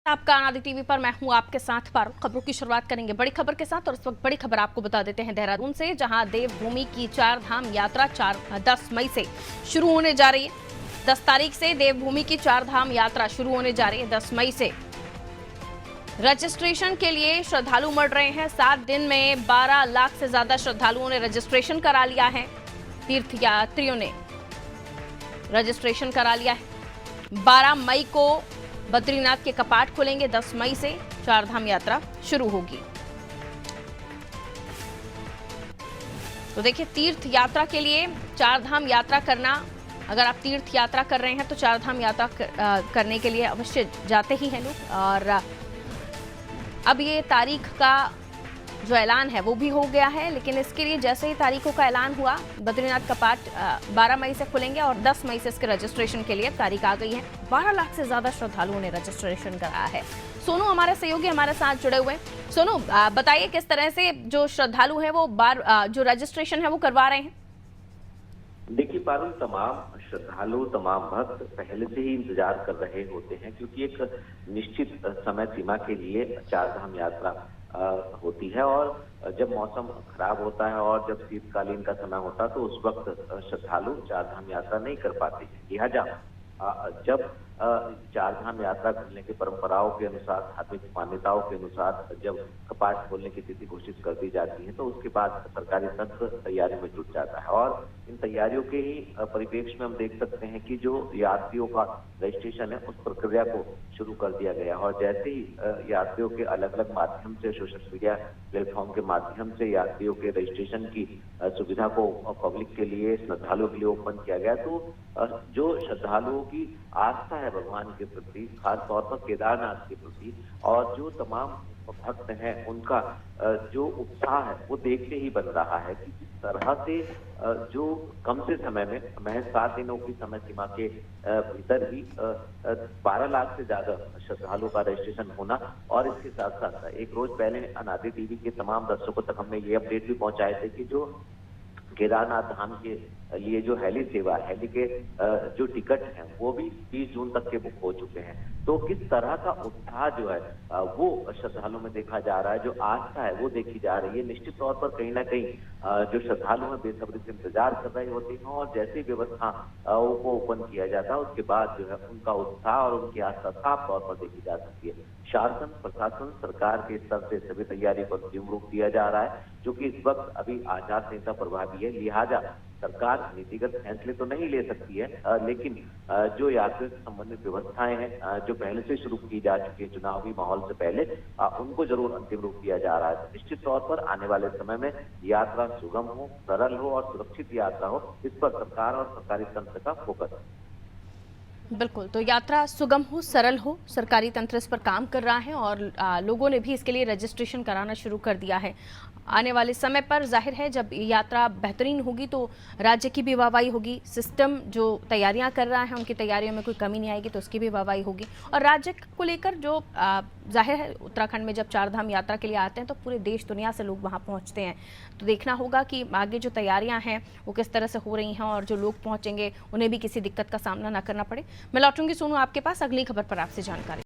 आपका आनंद टीवी पर मैं हूं आपके साथ पारुल। खबरों की शुरुआत करेंगे बड़ी खबर के साथ और इस वक्त बड़ी खबर आपको बता देते हैं देहरादून से, जहां देवभूमि की 4 धाम यात्रा 10 मई से शुरू होने जा रही है। 10 तारीख से देवभूमि की 4 धाम यात्रा शुरू होने जा रही है। 10 मई से रजिस्ट्रेशन के लिए श्रद्धालु मर रहे हैं। 7 दिन में 12 लाख से ज्यादा श्रद्धालुओं ने रजिस्ट्रेशन करा लिया है। तीर्थयात्रियों ने रजिस्ट्रेशन करा लिया है। 12 मई को बद्रीनाथ के कपाट खुलेंगे। 10 मई से 4 धाम यात्रा शुरू होगी। तो देखिए, तीर्थ यात्रा के लिए 4 धाम यात्रा करना, अगर आप तीर्थ यात्रा कर रहे हैं तो 4 धाम यात्रा करने के लिए अवश्य जाते ही हैं लोग। और अब ये तारीख का जो ऐलान है वो भी हो गया है, लेकिन इसके लिए जैसे ही तारीखों का ऐलान हुआ, बद्रीनाथ कपाट 12 मई से खुलेंगे और 10 मई से इसके रजिस्ट्रेशन के लिए तारीख आ गई है। 12 लाख से ज्यादा श्रद्धालुओं ने रजिस्ट्रेशन कराया है। सोनू हमारे सहयोगी हमारे साथ जुड़े हुए हैं। सोनू, बताइए किस तरह से जो श्रद्धालु है वो जो रजिस्ट्रेशन है वो करवा रहे हैं। देखिए पारुल, तमाम श्रद्धालु, तमाम भक्त पहले से ही इंतजार कर रहे होते हैं, क्योंकि एक निश्चित समय सीमा के लिए 4 धाम यात्रा होती है। और जब मौसम खराब होता है और जब शीतकालीन का समय होता है तो उस वक्त श्रद्धालु 4 धाम यात्रा नहीं कर पाते। लिहाजा जब 4 धाम यात्रा करने की परंपराओं के अनुसार, धार्मिक मान्यताओं के अनुसार जब कपाट खोलने की तिथि घोषित कर दी जाती है तो उसके बाद सरकारी तंत्र तैयारी में जुट जाता है। और इन तैयारियों के ही परिप्रेक्ष्य में हम देख सकते हैं कि जो यात्रियों का रजिस्ट्रेशन है उस प्रक्रिया को शुरू कर दिया गया। और जैसे ही यात्रियों के अलग अलग माध्यम से, सोशल मीडिया प्लेटफॉर्म के माध्यम से यात्रियों के रजिस्ट्रेशन की सुविधा को पब्लिक के लिए, श्रद्धालुओं के लिए ओपन किया गया, तो जो श्रद्धालुओं की आस्था है भगवान के प्रति, खास तौर पर केदारनाथ के प्रति, और जो तमाम भक्त हैं उनका जो उत्साह है वो देखते ही बन रहा है कि जिस तरह से जो कम से समय में, महज 7 दिनों की समय सीमा के भीतर ही 12 लाख से ज्यादा श्रद्धालुओं का रजिस्ट्रेशन होना। और इसके साथ साथ एक रोज पहले अनादि टीवी के तमाम दर्शकों तक हमने ये अपडेट भी पहुंचाए थे कि जो केदारनाथ धाम के लिए जो हेली सेवा, हेली के जो टिकट हैं वो भी 30 जून तक के बुक हो चुके हैं। तो किस तरह का उत्साह जो है वो श्रद्धालुओं में देखा जा रहा है, जो आस्था है वो देखी जा रही है। निश्चित तौर पर कहीं ना कहीं जो श्रद्धालु हैं बेसब्री से इंतजार कर रहे होते हैं, और जैसे व्यवस्था को ओपन किया जाता है उसके बाद जो है उनका उत्साह और उनकी आस्था साफ तौर पर देखी जा सकती है। शासन, प्रशासन, सरकार के स्तर से सभी तैयारी पर अंतिम रूप दिया जा रहा है, जो कि इस वक्त अभी आचार संहिता प्रभावी है। लिहाजा सरकार नीतिगत फैसले तो नहीं ले सकती है, लेकिन जो यात्रियों से संबंधित व्यवस्थाएं हैं जो पहले से शुरू की जा चुकी है चुनावी माहौल से पहले, उनको जरूर अंतिम रूप दिया जा रहा है। निश्चित तौर पर आने वाले समय में यात्रा सुगम हो, सरल हो और सुरक्षित यात्रा हो, इस पर सरकार और सरकारी तंत्र का फोकस है। बिल्कुल, तो यात्रा सुगम हो, सरल हो, सरकारी तंत्र इस पर काम कर रहा है और लोगों ने भी इसके लिए रजिस्ट्रेशन कराना शुरू कर दिया है। आने वाले समय पर जाहिर है जब यात्रा बेहतरीन होगी तो राज्य की भी वाहवाही होगी। सिस्टम जो तैयारियां कर रहा है उनकी तैयारियों में कोई कमी नहीं आएगी तो उसकी भी वाहवाही होगी। और राज्य को लेकर जो जाहिर है उत्तराखंड में जब 4 धाम यात्रा के लिए आते हैं तो पूरे देश दुनिया से लोग वहां पहुंचते हैं। तो देखना होगा कि आगे जो तैयारियां हैं वो किस तरह से हो रही हैं और जो लोग पहुंचेंगे उन्हें भी किसी दिक्कत का सामना ना करना पड़े। मैं लौटूंगी सोनू आपके पास अगली खबर पर आपसे जानकारी।